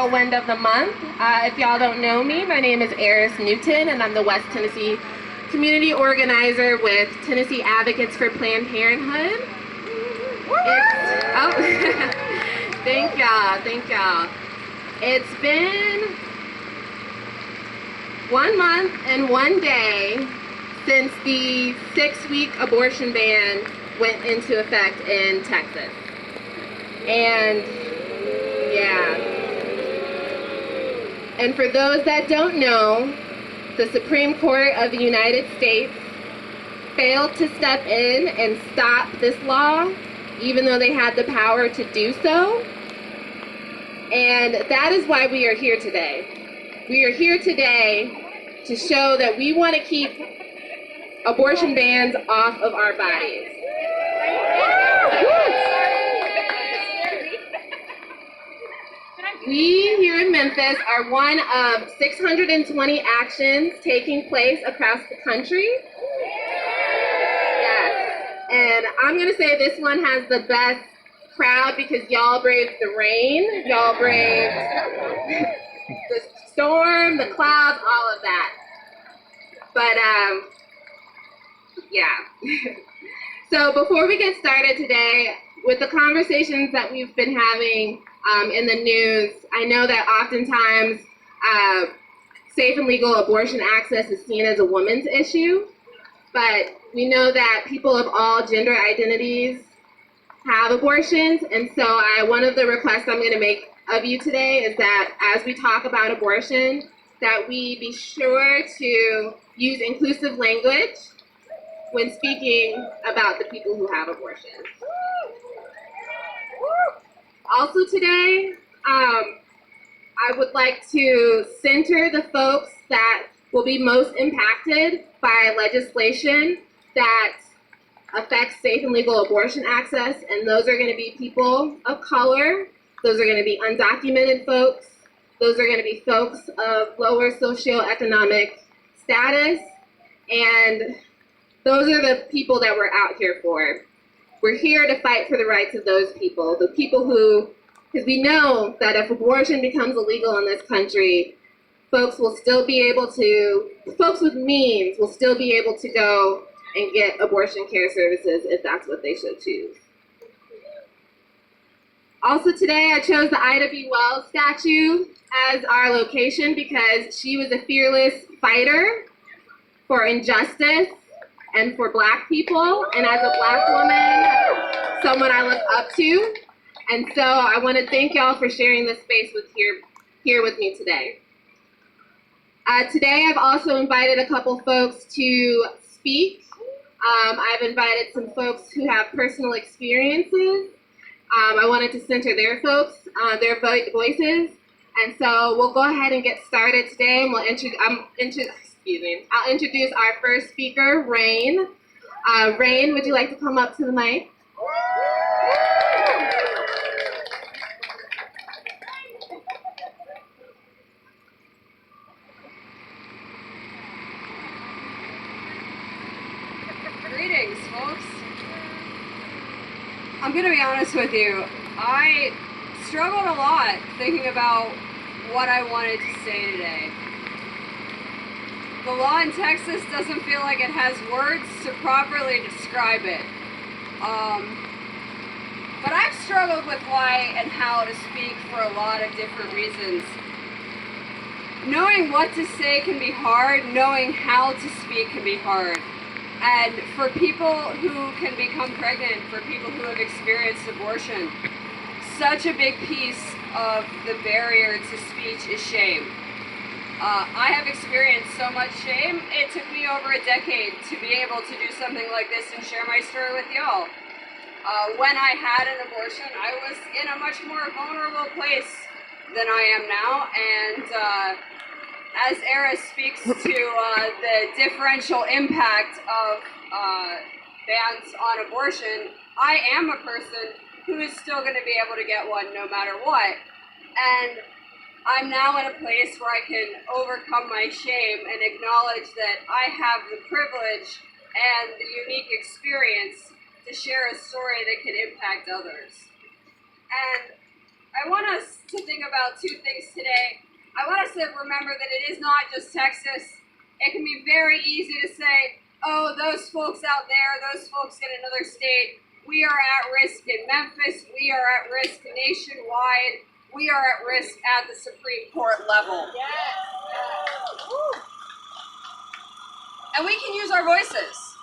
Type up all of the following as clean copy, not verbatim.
whirlwind of the month. If y'all don't know me, my name is Eris Newton, and I'm the West Tennessee community organizer with Tennessee Advocates for Planned Parenthood. Thank y'all. It's been 1 month and 1 day since the 6-week abortion ban went into effect in Texas. And for those that don't know, the Supreme Court of the United States failed to step in and stop this law, even though they had the power to do so. And that is why we are here today. We are here today to show that we want to keep abortion bans off of our bodies. We here in Memphis are one of 620 actions taking place across the country. Yes. And I'm going to say this one has the best crowd because y'all braved the rain, y'all braved the storm, the clouds, all of that. But so before we get started today, with the conversations that we've been having in the news, I know that oftentimes safe and legal abortion access is seen as a woman's issue, but we know that people of all gender identities have abortions, and so one of the requests I'm going to make of you today is that as we talk about abortion, that we be sure to use inclusive language when speaking about the people who have abortions. Also today, I would like to center the folks that will be most impacted by legislation that affects safe and legal abortion access, and those are going to be people of color, those are going to be undocumented folks, those are going to be folks of lower socioeconomic status, and those are the people that we're out here for. We're here to fight for the rights of those people, the people who, because we know that if abortion becomes illegal in this country, folks with means will still be able to go and get abortion care services if that's what they should choose. Also today, I chose the Ida B. Wells statue as our location because she was a fearless fighter for injustice and for Black people, and as a Black woman, someone I look up to. And so I want to thank y'all for sharing this space here with me today. Today I've also invited a couple folks to speak. I've invited some folks who have personal experiences. I wanted to center their voices. And so we'll go ahead and get started today, and I'll introduce our first speaker, Rain. Rain, would you like to come up to the mic? Greetings, folks. I'm going to be honest with you. I struggled a lot thinking about what I wanted to say today. The law in Texas doesn't feel like it has words to properly describe it. But I've struggled with why and how to speak for a lot of different reasons. Knowing what to say can be hard, knowing how to speak can be hard. And for people who can become pregnant, for people who have experienced abortion, such a big piece of the barrier to speech is shame. I have experienced so much shame, it took me over a decade to be able to do something like this and share my story with y'all. When I had an abortion, I was in a much more vulnerable place than I am now, and as Eris speaks to the differential impact of bans on abortion, I am a person who is still going to be able to get one no matter what. And I'm now in a place where I can overcome my shame and acknowledge that I have the privilege and the unique experience to share a story that can impact others. And I want us to think about two things today. I want us to remember that it is not just Texas. It can be very easy to say, oh, those folks out there, those folks in another state, we are at risk in Memphis, we are at risk nationwide, we are at risk at the Supreme Court level. And we can use our voices.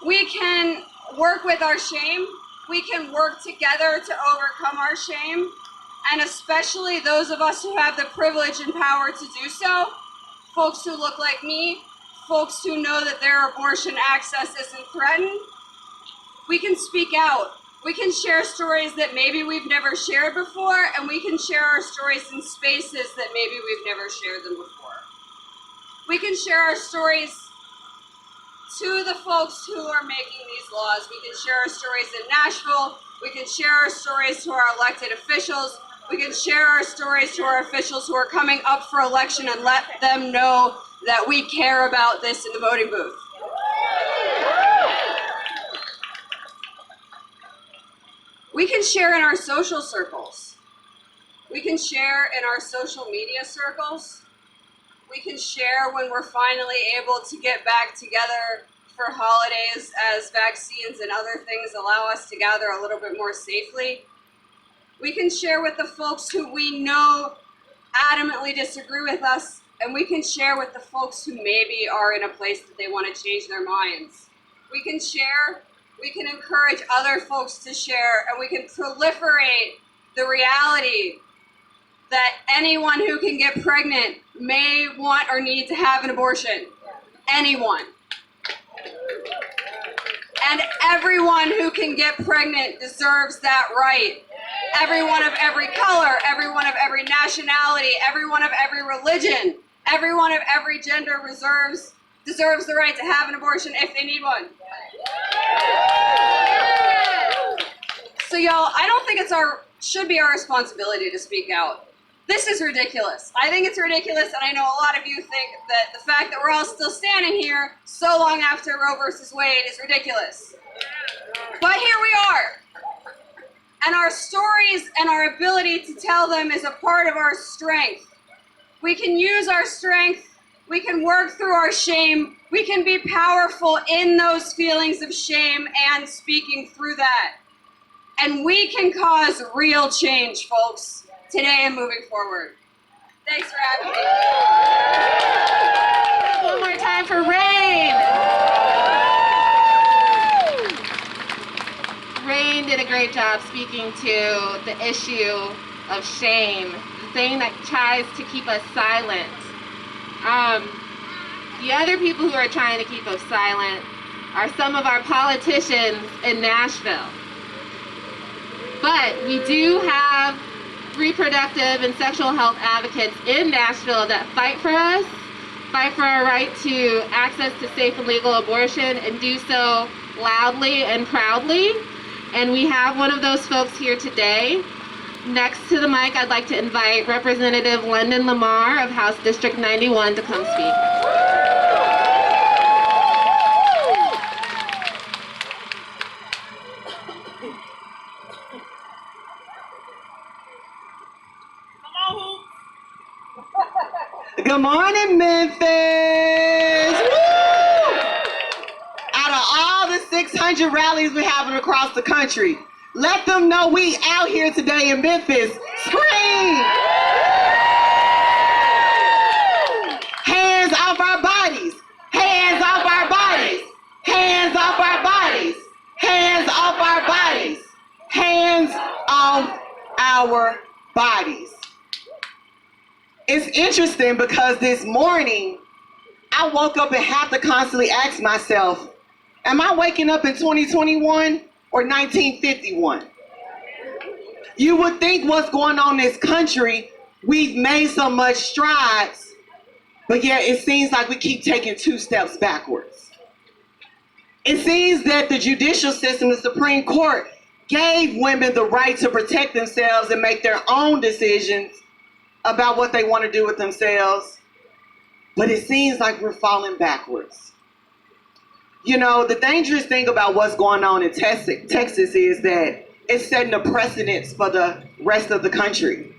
We can work with our shame. We can work together to overcome our shame. And especially those of us who have the privilege and power to do so, folks who look like me, folks who know that their abortion access isn't threatened, we can speak out. We can share stories that maybe we've never shared before, and we can share our stories in spaces that maybe we've never shared them before. We can share our stories to the folks who are making these laws. We can share our stories in Nashville. We can share our stories to our elected officials. We can share our stories to our officials who are coming up for election and let them know that we care about this in the voting booth. We can share in our social circles. We can share in our social media circles. We can share when we're finally able to get back together for holidays as vaccines and other things allow us to gather a little bit more safely. We can share with the folks who we know adamantly disagree with us, and we can share with the folks who maybe are in a place that they want to change their minds. We can share, we can encourage other folks to share, and we can proliferate the reality that anyone who can get pregnant may want or need to have an abortion. Anyone. And everyone who can get pregnant deserves that right. Everyone of every color, everyone of every nationality, everyone of every religion, everyone of every gender deserves the right to have an abortion if they need one. So y'all, I don't think should be our responsibility to speak out. This is ridiculous. I think it's ridiculous, and I know a lot of you think that the fact that we're all still standing here so long after Roe versus Wade is ridiculous. But here we are. And our stories and our ability to tell them is a part of our strength. We can use our strength. We can work through our shame. We can be powerful in those feelings of shame and speaking through that. And we can cause real change, folks, today and moving forward. Thanks for having me. One more time for Rain. Rain did a great job speaking to the issue of shame, the thing that tries to keep us silent. The other people who are trying to keep us silent are some of our politicians in Nashville. But we do have reproductive and sexual health advocates in Nashville that fight for us, fight for our right to access to safe and legal abortion, and do so loudly and proudly. And we have one of those folks here today. Next to the mic, I'd like to invite Representative London Lamar of House District 91 to come speak. Good morning, Memphis! Woo! Out of all the 600 rallies we're having across the country, let them know we out here today in Memphis. Scream! Hands off our bodies! Hands off our bodies! Hands off our bodies! Hands off our bodies! Hands off our bodies! It's interesting because this morning, I woke up and have to constantly ask myself, am I waking up in 2021 or 1951? You would think what's going on in this country, we've made so much strides, but yet it seems like we keep taking 2 steps backwards. It seems that the judicial system, the Supreme Court, gave women the right to protect themselves and make their own decisions about what they want to do with themselves, but it seems like we're falling backwards. You know, the dangerous thing about what's going on in Texas is that is setting a precedence for the rest of the country.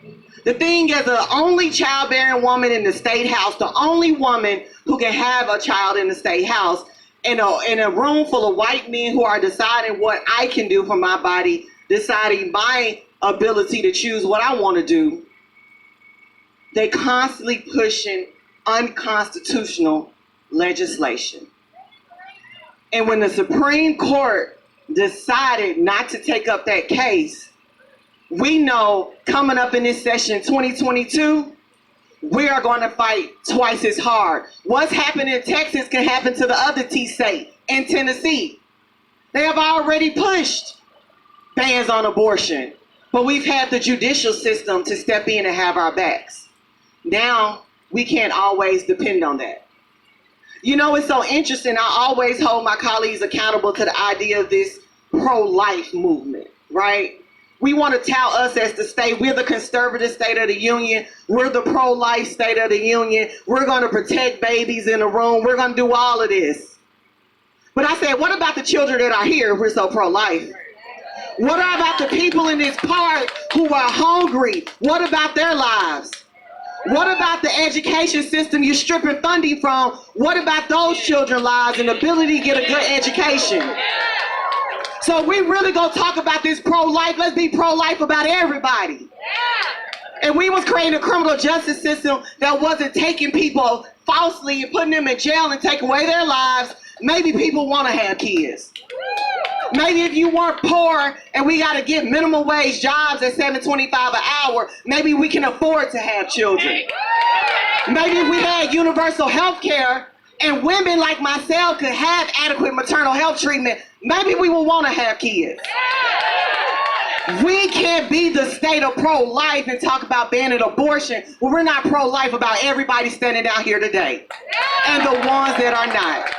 The thing, as the only childbearing woman in the state house, the only woman who can have a child in the state house, in a room full of white men who are deciding what I can do for my body, deciding my ability to choose what I want to do, they constantly pushing unconstitutional legislation. And when the Supreme Court decided not to take up that case, we know coming up in this session 2022, we are going to fight twice as hard. What's happened in Texas can happen to the other T state in Tennessee. They have already pushed bans on abortion, but we've had the judicial system to step in and have our backs. Now, we can't always depend on that. You know, it's so interesting. I always hold my colleagues accountable to the idea of this pro-life movement, right? We want to tout us as the state. We're the conservative state of the union. We're the pro-life state of the union. We're going to protect babies in the room. We're going to do all of this. But I said, what about the children that are here if we're so pro-life? What about the people in this park who are hungry? What about their lives? What about the education system you're stripping funding from? What about those children's lives and ability to get a good education? So we really gonna talk about this pro-life. Let's be pro-life about everybody. And we was creating a criminal justice system that wasn't taking people falsely and putting them in jail and taking away their lives. Maybe people want to have kids. Maybe if you weren't poor and we got to get minimum wage jobs at $7.25 an hour, maybe we can afford to have children. Maybe if we had universal health care and women like myself could have adequate maternal health treatment, maybe we will want to have kids. We can't be the state of pro-life and talk about banning abortion when we're not pro-life about everybody standing down here today and the ones that are not.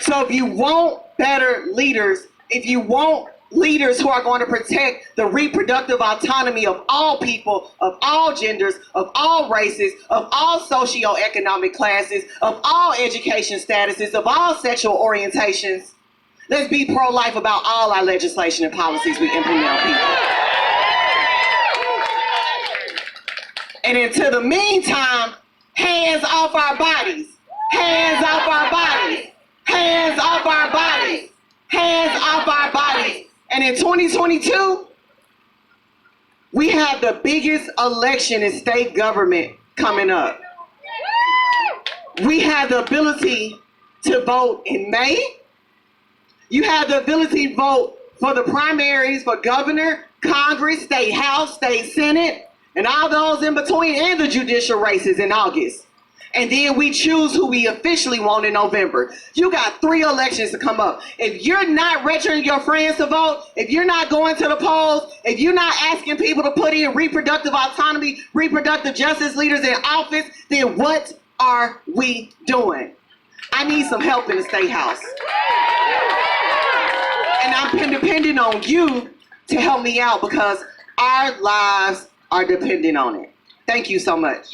So if you want better leaders, if you want leaders who are going to protect the reproductive autonomy of all people, of all genders, of all races, of all socioeconomic classes, of all education statuses, of all sexual orientations, let's be pro-life about all our legislation and policies we implement on people. And until the meantime, hands off our bodies. Hands off our bodies. Hands off our bodies. Hands off our bodies. And in 2022, we have the biggest election in state government coming up. We have the ability to vote in May. You have the ability to vote for the primaries for governor, Congress, state house, state senate, and all those in between, and the judicial races in August. And then we choose who we officially want in November. You got 3 elections to come up. If you're not registering your friends to vote, if you're not going to the polls, if you're not asking people to put in reproductive autonomy, reproductive justice leaders in office, then what are we doing? I need some help in the state house. And I'm depending on you to help me out because our lives are dependent on it. Thank you so much.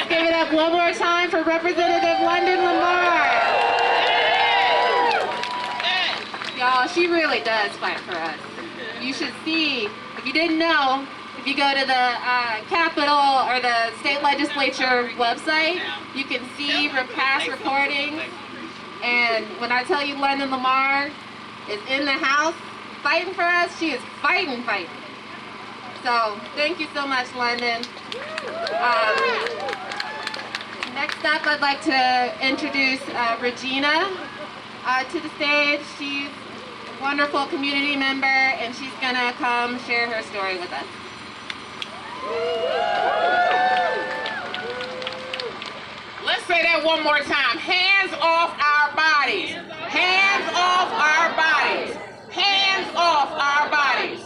Give it up one more time for Representative London Lamar. Y'all, she really does fight for us. You should see, if you didn't know, if you go to the Capitol or the state legislature website, you can see past recordings. And when I tell you London Lamar is in the House fighting for us, she is fighting. So thank you so much, London. Next up, I'd like to introduce Regina to the stage. She's a wonderful community member, and she's gonna come share her story with us. Let's say that one more time. Hands off our bodies. Hands off our bodies. Hands off our bodies.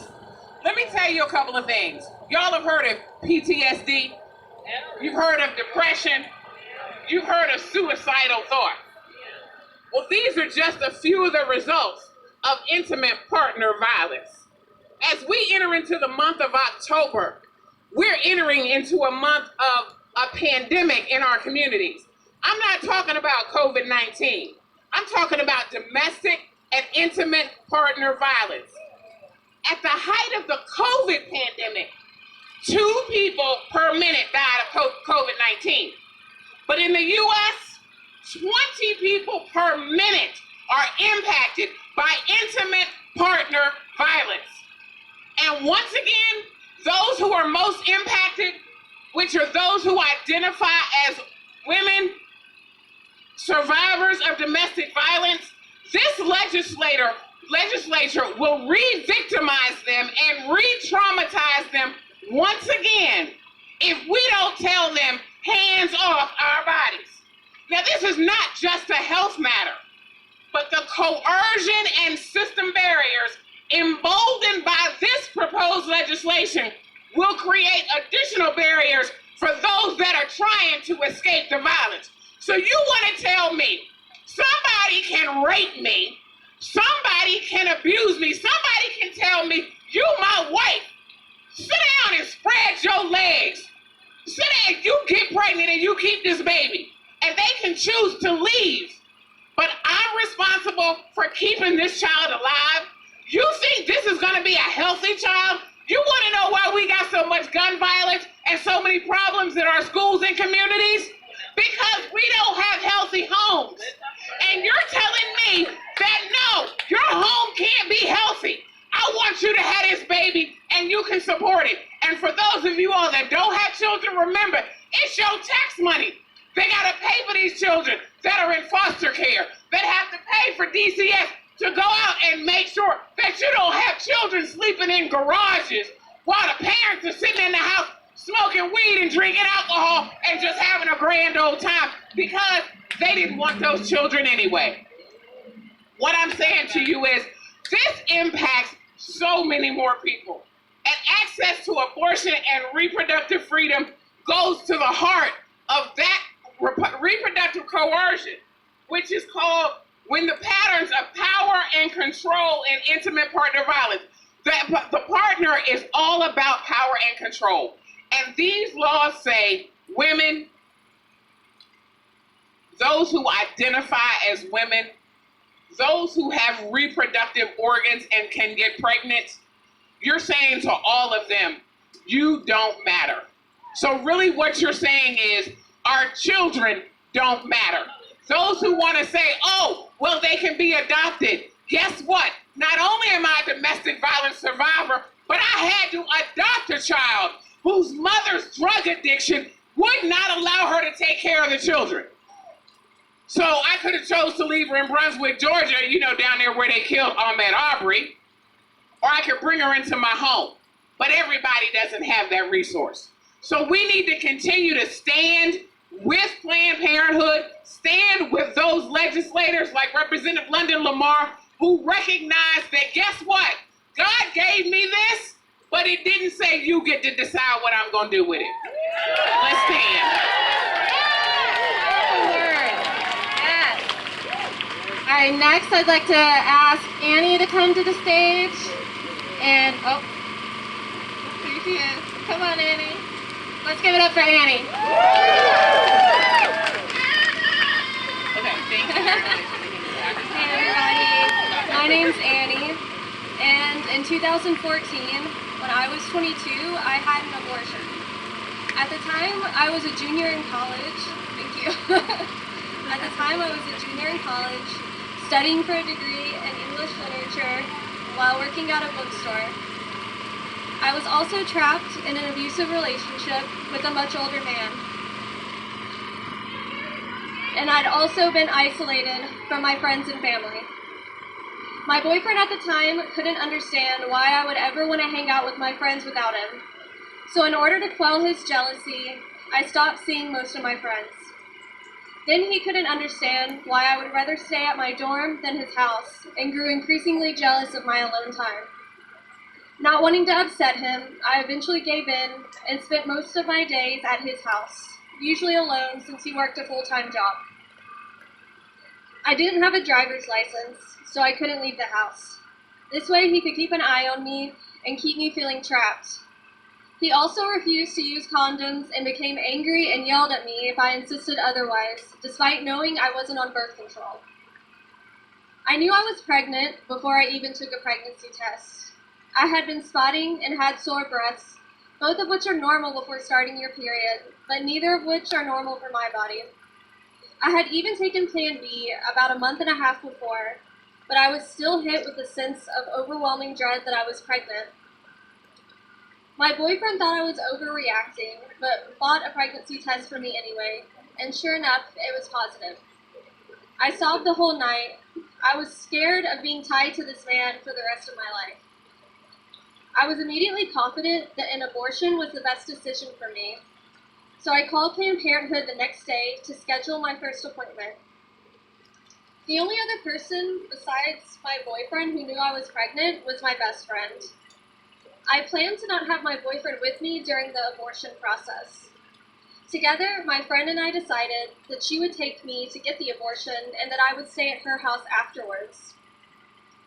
Let me tell you a couple of things. Y'all have heard of PTSD. You've heard of depression. You've heard of suicidal thoughts. Well, these are just a few of the results of intimate partner violence. As we enter into the month of October, we're entering into a month of a pandemic in our communities. I'm not talking about COVID-19. I'm I'm talking about domestic and intimate partner violence. At the height of the COVID pandemic, 2 people per minute died of COVID-19. But in the US, 20 people per minute are impacted by intimate partner violence. And once again, those who are most impacted, which are those who identify as women, survivors of domestic violence, this legislature will re-victimize them and re-traumatize them once again if we don't tell them hands off our bodies. Now, this is not just a health matter, but the coercion and system barriers emboldened by this proposed legislation will create additional barriers for those that are trying to escape the violence. So you want to tell me somebody can rape me, somebody can abuse me, somebody can tell me, you my wife, sit down and spread your legs. Sit down, you get pregnant and you keep this baby. And they can choose to leave. But I'm responsible for keeping this child alive. You think this is gonna be a healthy child? You wanna know why we got so much gun violence and so many problems in our schools and communities? Because we don't have healthy homes. And you're telling me that no, your home can't be healthy. I want you to have this baby and you can support it. And for those of you all that don't have children, remember, it's your tax money. They gotta pay for these children that are in foster care, that have to pay for DCS to go out and make sure that you don't have children sleeping in garages while the parents are sitting in the house smoking weed and drinking alcohol and just having a grand old time because they didn't want those children anyway. What I'm saying to you is this impacts so many more people. And access to abortion and reproductive freedom goes to the heart of that reproductive coercion, which is called when the patterns of power and control in intimate partner violence. The partner is all about power and control. And these laws say women, those who identify as women, those who have reproductive organs and can get pregnant, you're saying to all of them, you don't matter. So really what you're saying is our children don't matter. Those who want to say, oh, well, they can be adopted. Guess what? Not only am I a domestic violence survivor, but I had to adopt a child whose mother's drug addiction would not allow her to take care of the children. So I could have chose to leave her in Brunswick, Georgia, you know, down there where they killed Ahmaud Arbery, or I could bring her into my home. But everybody doesn't have that resource. So we need to continue to stand with Planned Parenthood, stand with those legislators like Representative London Lamar, who recognize that, guess what? God gave me this, but it didn't say you get to decide what I'm gonna do with it. Let's stand. All right, next I'd like to ask Annie to come to the stage. And, oh, here she is. Come on, Annie. Let's give it up for Annie. Okay, thank you. Hey everybody, my name's Annie, and in 2014, when I was 22, I had an abortion. At the time, I was a junior in college. Thank you. At the time, I was a junior in college, studying for a degree in English literature while working at a bookstore. I was also trapped in an abusive relationship with a much older man. And I'd also been isolated from my friends and family. My boyfriend at the time couldn't understand why I would ever want to hang out with my friends without him. So in order to quell his jealousy, I stopped seeing most of my friends. Then he couldn't understand why I would rather stay at my dorm than his house, and grew increasingly jealous of my alone time. Not wanting to upset him, I eventually gave in and spent most of my days at his house, usually alone since he worked a full-time job. I didn't have a driver's license, so I couldn't leave the house. This way he could keep an eye on me and keep me feeling trapped. He also refused to use condoms and became angry and yelled at me if I insisted otherwise, despite knowing I wasn't on birth control. I knew I was pregnant before I even took a pregnancy test. I had been spotting and had sore breasts, both of which are normal before starting your period, but neither of which are normal for my body. I had even taken Plan B about a month and a half before, but I was still hit with a sense of overwhelming dread that I was pregnant. My boyfriend thought I was overreacting, but bought a pregnancy test for me anyway, and sure enough, it was positive. I sobbed the whole night. I was scared of being tied to this man for the rest of my life. I was immediately confident that an abortion was the best decision for me, so I called Planned Parenthood the next day to schedule my first appointment. The only other person besides my boyfriend who knew I was pregnant was my best friend. I planned to not have my boyfriend with me during the abortion process. Together, my friend and I decided that she would take me to get the abortion and that I would stay at her house afterwards.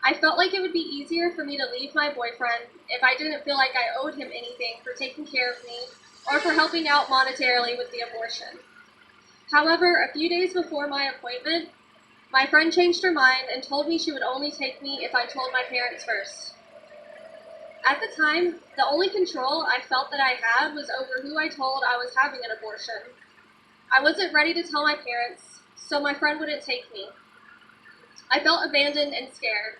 I felt like it would be easier for me to leave my boyfriend if I didn't feel like I owed him anything for taking care of me or for helping out monetarily with the abortion. However, a few days before my appointment, my friend changed her mind and told me she would only take me if I told my parents first. At the time, the only control I felt that I had was over who I told I was having an abortion. I wasn't ready to tell my parents, so my friend wouldn't take me. I felt abandoned and scared.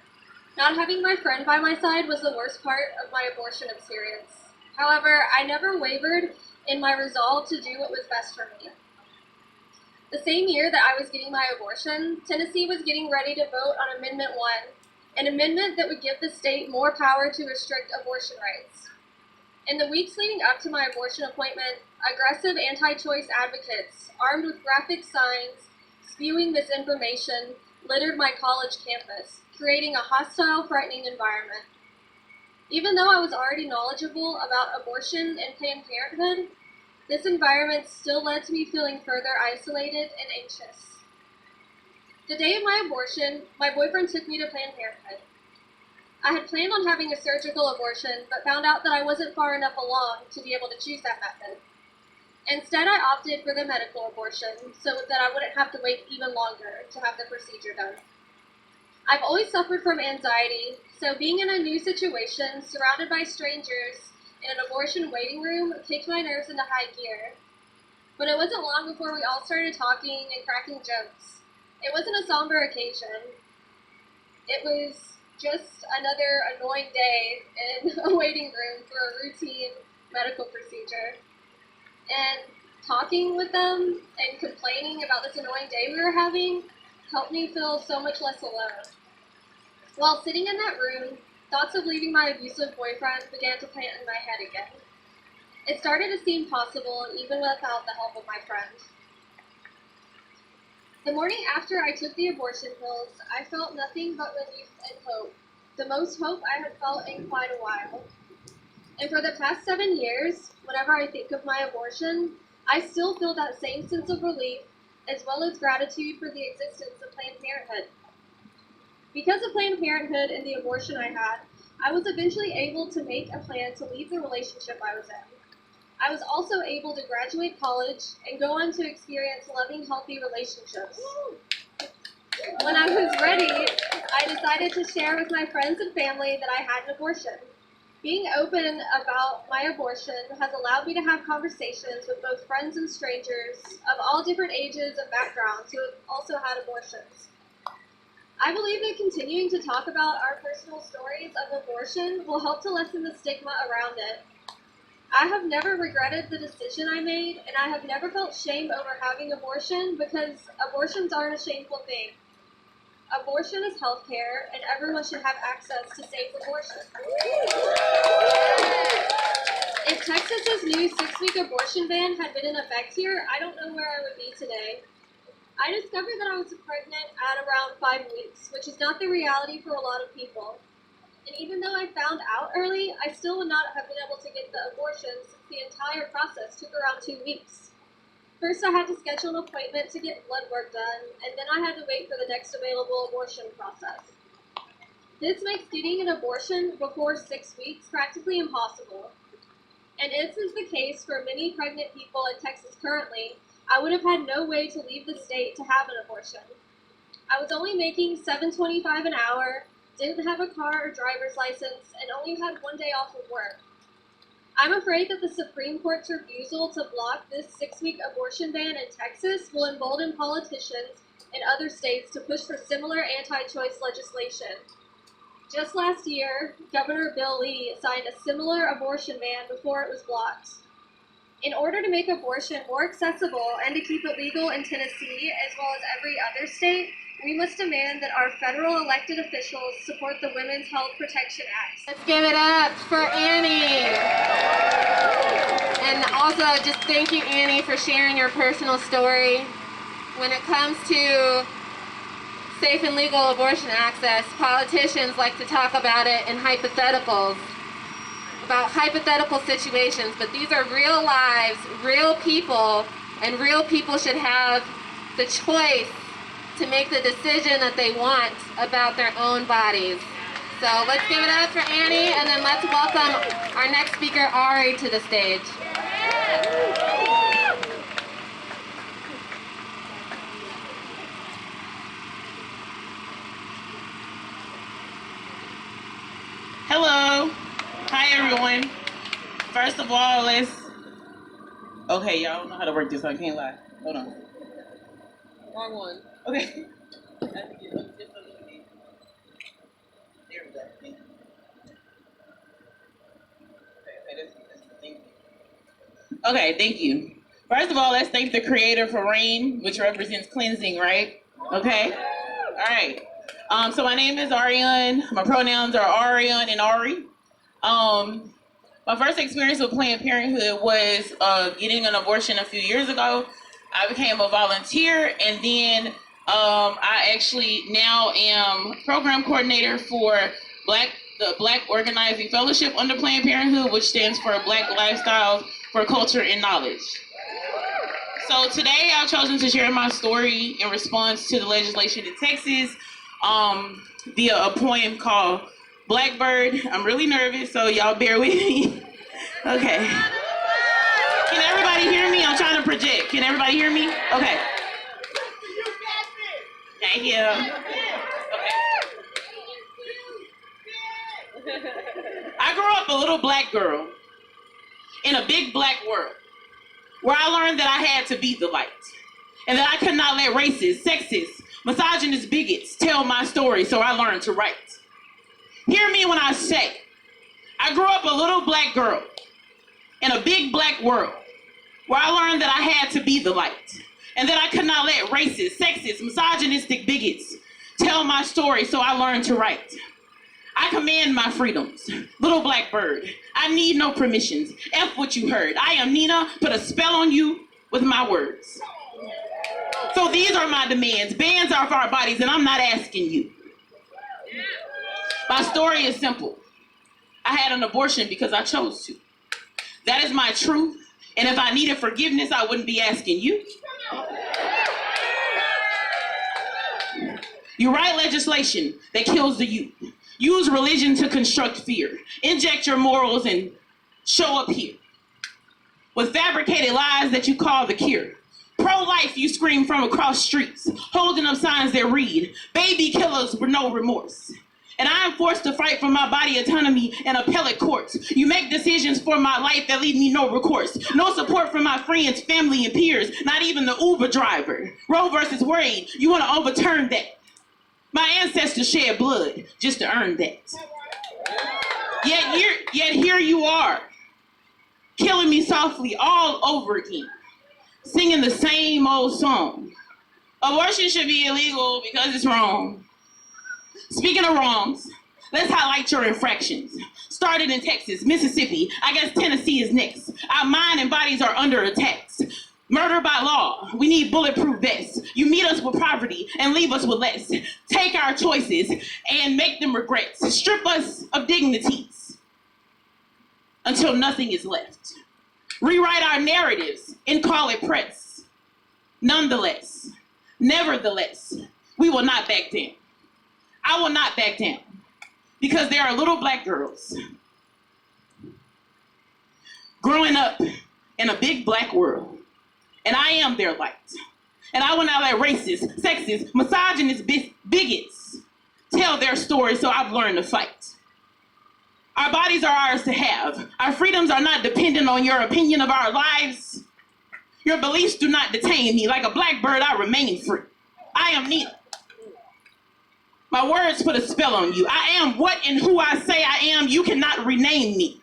Not having my friend by my side was the worst part of my abortion experience. However, I never wavered in my resolve to do what was best for me. The same year that I was getting my abortion, Tennessee was getting ready to vote on Amendment 1, an amendment that would give the state more power to restrict abortion rights. In the weeks leading up to my abortion appointment, aggressive anti-choice advocates, armed with graphic signs, spewing misinformation, littered my college campus, creating a hostile, frightening environment. Even though I was already knowledgeable about abortion and Planned Parenthood, this environment still led to me feeling further isolated and anxious. The day of my abortion, my boyfriend took me to Planned Parenthood. I had planned on having a surgical abortion, but found out that I wasn't far enough along to be able to choose that method. Instead, I opted for the medical abortion so that I wouldn't have to wait even longer to have the procedure done. I've always suffered from anxiety, so being in a new situation, surrounded by strangers, in an abortion waiting room kicked my nerves into high gear. But it wasn't long before we all started talking and cracking jokes. It wasn't a somber occasion. It was just another annoying day in a waiting room for a routine medical procedure. And talking with them and complaining about this annoying day we were having helped me feel so much less alone. While sitting in that room, thoughts of leaving my abusive boyfriend began to plant in my head again. It started to seem possible even without the help of my friend. The morning after I took the abortion pills, I felt nothing but relief and hope, the most hope I had felt in quite a while. And for the past 7 years, whenever I think of my abortion, I still feel that same sense of relief, as well as gratitude for the existence of Planned Parenthood. Because of Planned Parenthood and the abortion I had, I was eventually able to make a plan to leave the relationship I was in. I was also able to graduate college and go on to experience loving, healthy relationships. When I was ready, I decided to share with my friends and family that I had an abortion. Being open about my abortion has allowed me to have conversations with both friends and strangers of all different ages and backgrounds who have also had abortions. I believe that continuing to talk about our personal stories of abortion will help to lessen the stigma around it. I have never regretted the decision I made, and I have never felt shame over having abortion because abortions aren't a shameful thing. Abortion is healthcare, and everyone should have access to safe abortion. If Texas's new 6-week abortion ban had been in effect here, I don't know where I would be today. I discovered that I was pregnant at around 5 weeks, which is not the reality for a lot of people. And even though I found out early, I still would not have been able to get the abortion since the entire process took around 2 weeks. First, I had to schedule an appointment to get blood work done, and then I had to wait for the next available abortion process. This makes getting an abortion before 6 weeks practically impossible. And as is the case for many pregnant people in Texas currently, I would have had no way to leave the state to have an abortion. I was only making $7.25 an hour, didn't have a car or driver's license, and only had one day off of work. I'm afraid that the Supreme Court's refusal to block this 6-week abortion ban in Texas will embolden politicians in other states to push for similar anti-choice legislation. Just last year, Governor Bill Lee signed a similar abortion ban before it was blocked. In order to make abortion more accessible and to keep it legal in Tennessee as well as every other state, we must demand that our federal elected officials support the Women's Health Protection Act. Let's give it up for Annie. And also just thank you, Annie, for sharing your personal story. When it comes to safe and legal abortion access, politicians like to talk about it in hypotheticals, about hypothetical situations, but these are real lives, real people, and real people should have the choice to make the decision that they want about their own bodies. So let's give it up for Annie, and then let's welcome our next speaker, Ari, to the stage. Hello. Hi, everyone. First of all, okay, y'all don't know how to work this, so I can't lie. Hold on. Wrong one. Okay. There we go. Thank you. Okay, thank you. First of all, let's thank the creator for rain, which represents cleansing, right? Okay? All right. So my name is Ariane. My pronouns are Ariane and Ari. My first experience with Planned Parenthood was getting an abortion a few years ago. I became a volunteer, and then I actually now am program coordinator for the Black Organizing Fellowship under Planned Parenthood, which stands for Black Lifestyles for Culture and Knowledge. So today I've chosen to share my story in response to the legislation in Texas via a poem called Blackbird. I'm really nervous, so y'all bear with me. Okay. Can everybody hear me? I'm trying to project. Can everybody hear me? Okay. Thank you. Okay. I grew up a little black girl in a big black world where I learned that I had to be the light and that I could not let racist, sexist, misogynist bigots tell my story, so I learned to write. Hear me when I say, I grew up a little black girl in a big black world where I learned that I had to be the light and that I could not let racist, sexist, misogynistic bigots tell my story, so I learned to write. I command my freedoms, little black bird. I need no permissions. F what you heard. I am Nina, put a spell on you with my words. So these are my demands. Bans are for our bodies, and I'm not asking you. My story is simple. I had an abortion because I chose to. That is my truth, and if I needed forgiveness, I wouldn't be asking you. You write legislation that kills the youth. Use religion to construct fear. Inject your morals and show up here with fabricated lies that you call the cure. Pro-life, you scream from across streets, holding up signs that read, baby killers with no remorse. And I am forced to fight for my body autonomy in appellate courts. You make decisions for my life that leave me no recourse. No support from my friends, family, and peers, not even the Uber driver. Roe versus Wade, you want to overturn that. My ancestors shed blood just to earn that. Yet here you are, killing me softly all over again, singing the same old song. Abortion should be illegal because it's wrong. Speaking of wrongs, let's highlight your infractions. Started in Texas, Mississippi, I guess Tennessee is next. Our mind and bodies are under attacks. Murder by law, we need bulletproof vests. You meet us with poverty and leave us with less. Take our choices and make them regrets. Strip us of dignities until nothing is left. Rewrite our narratives and call it press. Nonetheless, nevertheless, we will not back down. I will not back down because there are little black girls growing up in a big black world. And I am their light. And I will not let racists, sexists, misogynist bigots tell their story, so I've learned to fight. Our bodies are ours to have. Our freedoms are not dependent on your opinion of our lives. Your beliefs do not detain me. Like a blackbird, I remain free. I am neither. My words put a spell on you. I am what and who I say I am. You cannot rename me.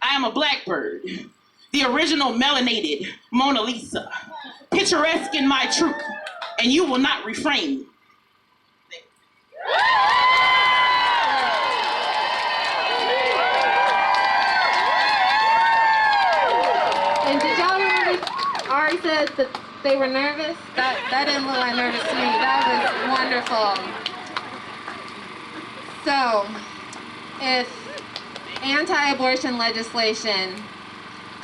I am a blackbird, the original melanated Mona Lisa, picturesque in my truth, and you will not refrain me. And did y'all remember Ari said that they were nervous? That didn't look like nervous to me. That was wonderful. So, if anti-abortion legislation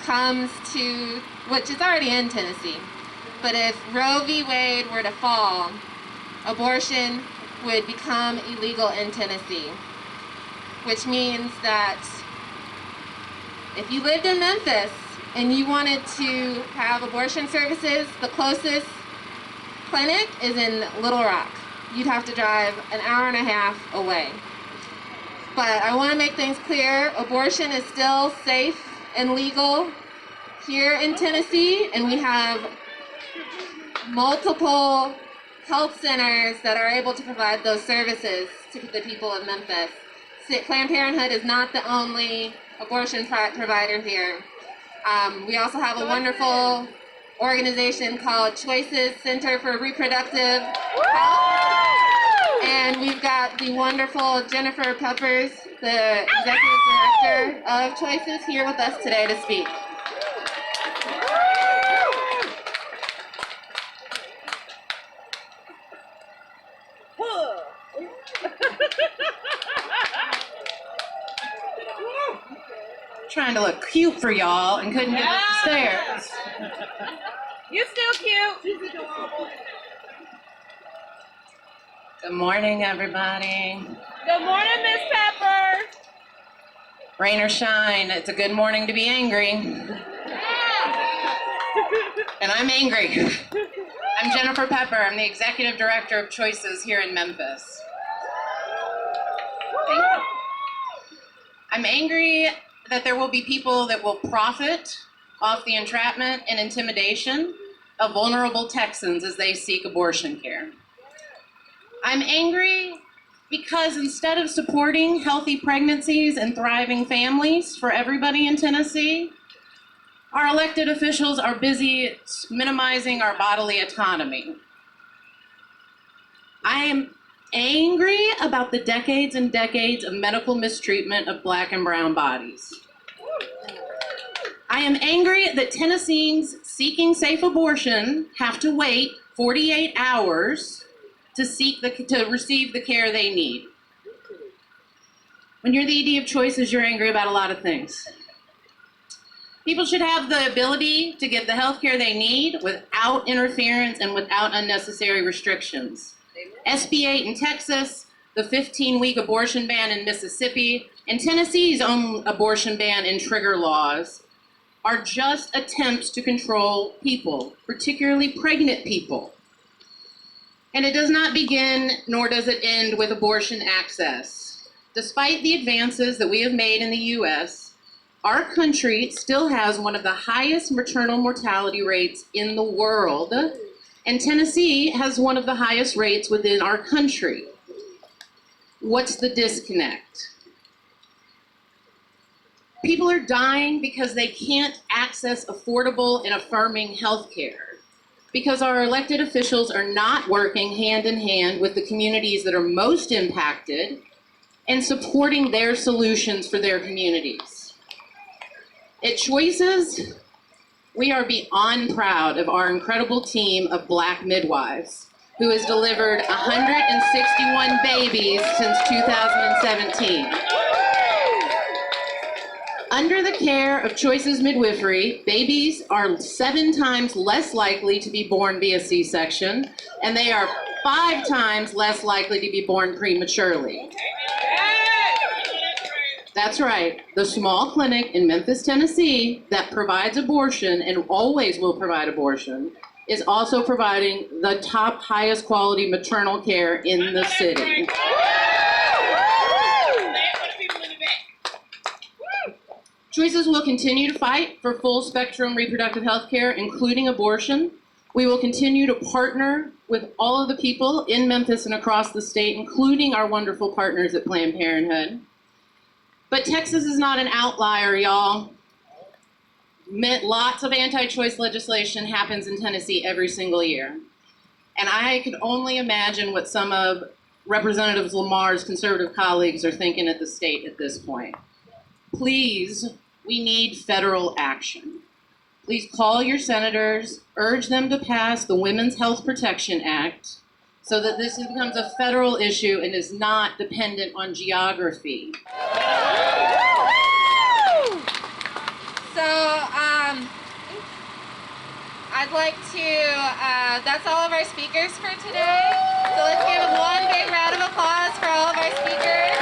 comes to, which is already in Tennessee, but if Roe v. Wade were to fall, abortion would become illegal in Tennessee, which means that if you lived in Memphis and you wanted to have abortion services, the closest clinic is in Little Rock. You'd have to drive an hour and a half away. But I want to make things clear, abortion is still safe and legal here in Tennessee, and we have multiple health centers that are able to provide those services to the people of Memphis. Planned Parenthood is not the only abortion provider here. We also have a wonderful organization called Choices Center for Reproductive Health. And we've got the wonderful Jennifer Peppers, the Executive Director of Choices, here with us today to speak. Trying to look cute for y'all and couldn't get up the stairs. You still cute. Good morning, everybody. Good morning, Miss Pepper. Rain or shine, it's a good morning to be angry. And I'm angry. I'm Jennifer Pepper. I'm the Executive Director of Choices here in Memphis. I'm angry that there will be people that will profit off the entrapment and intimidation of vulnerable Texans as they seek abortion care. I'm angry because instead of supporting healthy pregnancies and thriving families for everybody in Tennessee, our elected officials are busy minimizing our bodily autonomy. I am angry about the decades and decades of medical mistreatment of Black and brown bodies. I am angry that Tennesseans seeking safe abortion have to wait 48 hours to receive the care they need. When you're the ED of Choices, you're angry about a lot of things. People should have the ability to get the health care they need without interference and without unnecessary restrictions. SB 8 in Texas, the 15-week abortion ban in Mississippi, and Tennessee's own abortion ban and trigger laws are just attempts to control people, particularly pregnant people. And it does not begin, nor does it end with abortion access. Despite the advances that we have made in the US, our country still has one of the highest maternal mortality rates in the world, and Tennessee has one of the highest rates within our country. What's the disconnect? People are dying because they can't access affordable and affirming health care, because our elected officials are not working hand in hand with the communities that are most impacted and supporting their solutions for their communities. At Choices, we are beyond proud of our incredible team of Black midwives who has delivered 161 babies since 2017. Under the care of Choices Midwifery, babies are 7 times less likely to be born via C-section, and they are 5 times less likely to be born prematurely. That's right, the small clinic in Memphis, Tennessee that provides abortion and always will provide abortion is also providing the top highest quality maternal care in the city. Choices will continue to fight for full spectrum reproductive health care, including abortion. We will continue to partner with all of the people in Memphis and across the state, including our wonderful partners at Planned Parenthood. But Texas is not an outlier, y'all. Lots of anti-choice legislation happens in Tennessee every single year. And I could only imagine what some of Representative Lamar's conservative colleagues are thinking at the state at this point. Please, we need federal action. Please call your senators, urge them to pass the Women's Health Protection Act so that this becomes a federal issue and is not dependent on geography. So, I'd like to, that's all of our speakers for today. So let's give one big round of applause for all of our speakers.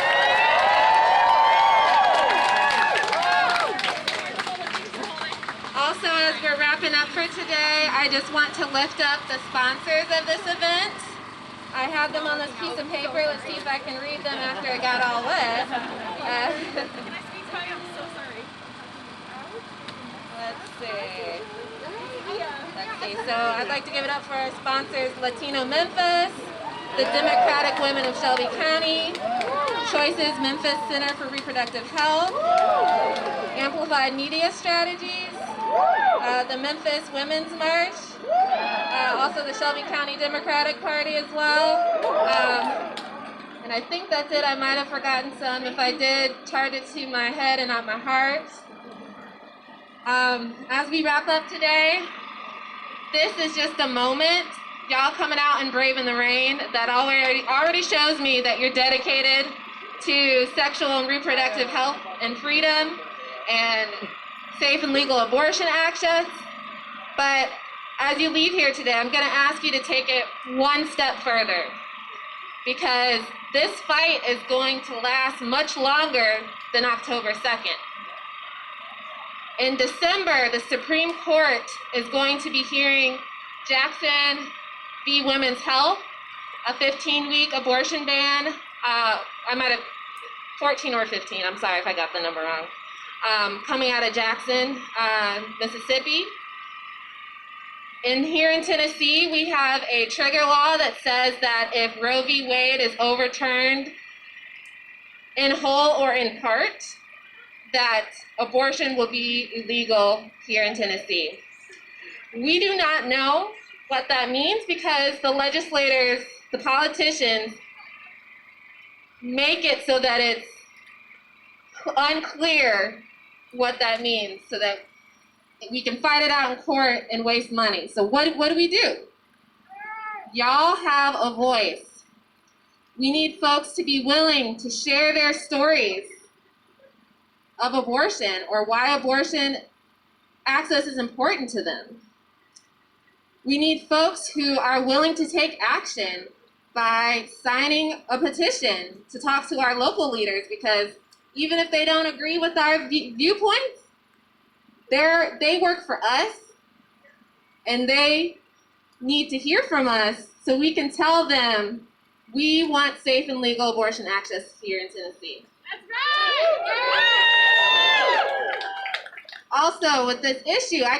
Also, as we're wrapping up for today, I just want to lift up the sponsors of this event. I have them on this piece of paper. Let's see if I can read them after it got all wet. Let's see. So I'd like to give it up for our sponsors, Latino Memphis, the Democratic Women of Shelby County, Choices Memphis Center for Reproductive Health, Amplified Media Strategies, the Memphis Women's March, also the Shelby County Democratic Party as well. And I think that's it. I might have forgotten some. If I did, charge it to my head and not my heart. As we wrap up today, this is just a moment, y'all coming out and braving the rain, that already shows me that you're dedicated to sexual and reproductive health and freedom and safe and legal abortion access. But as you leave here today, I'm going to ask you to take it one step further, because this fight is going to last much longer than October 2nd. In December, the Supreme Court is going to be hearing Jackson v. Women's Health, a 15-week abortion ban. I might have 14 or 15, I'm sorry if I got the number wrong, coming out of Jackson, Mississippi. And here in Tennessee, we have a trigger law that says that if Roe v. Wade is overturned in whole or in part, that abortion will be illegal here in Tennessee. We do not know what that means because the legislators, the politicians, make it so that it's unclear what that means so that we can fight it out in court and waste money. So what do? Y'all have a voice. We need folks to be willing to share their stories of abortion or why abortion access is important to them. We need folks who are willing to take action by signing a petition to talk to our local leaders, because even if they don't agree with our viewpoints, they work for us and they need to hear from us so we can tell them we want safe and legal abortion access here in Tennessee. That's right! Also, with this issue, I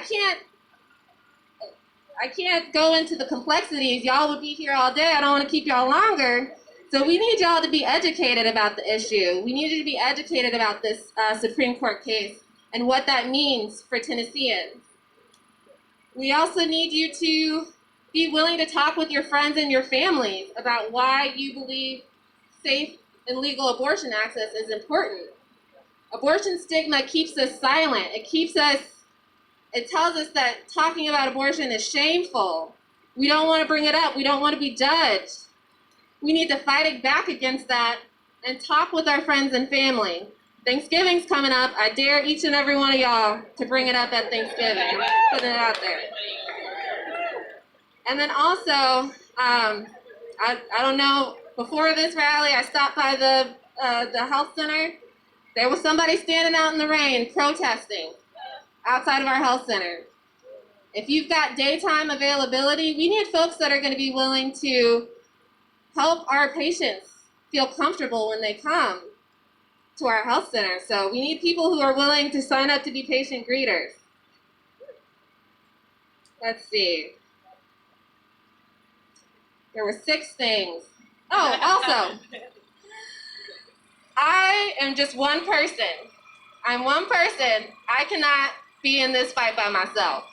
can't go into the complexities. Y'all would be here all day. I don't want to keep y'all longer. So we need y'all to be educated about the issue. We need you to be educated about this Supreme Court case and what that means for Tennesseans. We also need you to be willing to talk with your friends and your families about why you believe safe and legal abortion access is important. Abortion stigma keeps us silent. It tells us that talking about abortion is shameful. We don't want to bring it up. We don't want to be judged. We need to fight back against that and talk with our friends and family. Thanksgiving's coming up. I dare each and every one of y'all to bring it up at Thanksgiving. Putting it out there. And then also, I don't know, before this rally, I stopped by the health center. There was somebody standing out in the rain protesting outside of our health center. If you've got daytime availability, we need folks that are going to be willing to help our patients feel comfortable when they come to our health center. So we need people who are willing to sign up to be patient greeters. Let's see. There were 6 things. Oh, also, I am just one person. I'm one person. I cannot be in this fight by myself.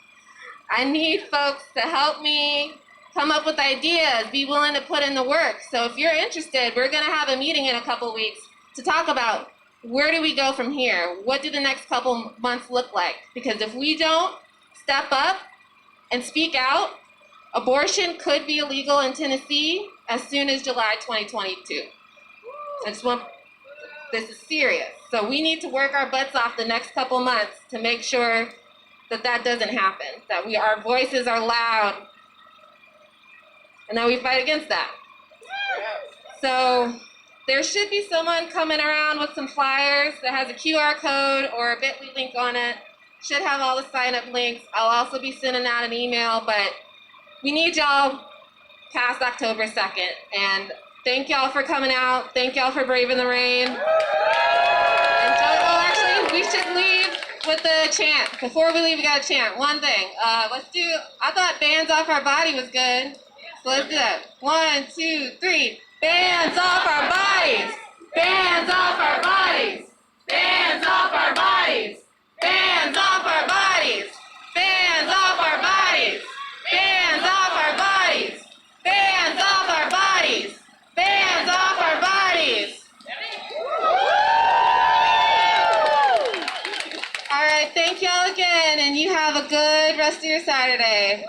I need folks to help me come up with ideas, be willing to put in the work. So if you're interested, we're going to have a meeting in a couple weeks to talk about where do we go from here? What do the next couple months look like? Because if we don't step up and speak out, abortion could be illegal in Tennessee as soon as July 2022. This is serious. So we need to work our butts off the next couple months to make sure that that doesn't happen, that our voices are loud, and that we fight against that. So there should be someone coming around with some flyers that has a QR code or a bit.ly link on it. Should have all the sign-up links. I'll also be sending out an email, but we need y'all past October 2nd. And thank y'all for coming out. Thank y'all for braving the rain. And actually, we should leave with a chant. Before we leave, we got to chant one thing. I thought bands off our body was good. So let's do that. 1, 2, 3. Bands off our bodies. Bands off our bodies. Bands off our bodies. Bands off our bodies. Bands off our bodies. Bands off our bodies. Bands off our bodies. Bands off our bodies. All right, thank y'all again, and you have a good rest of your Saturday.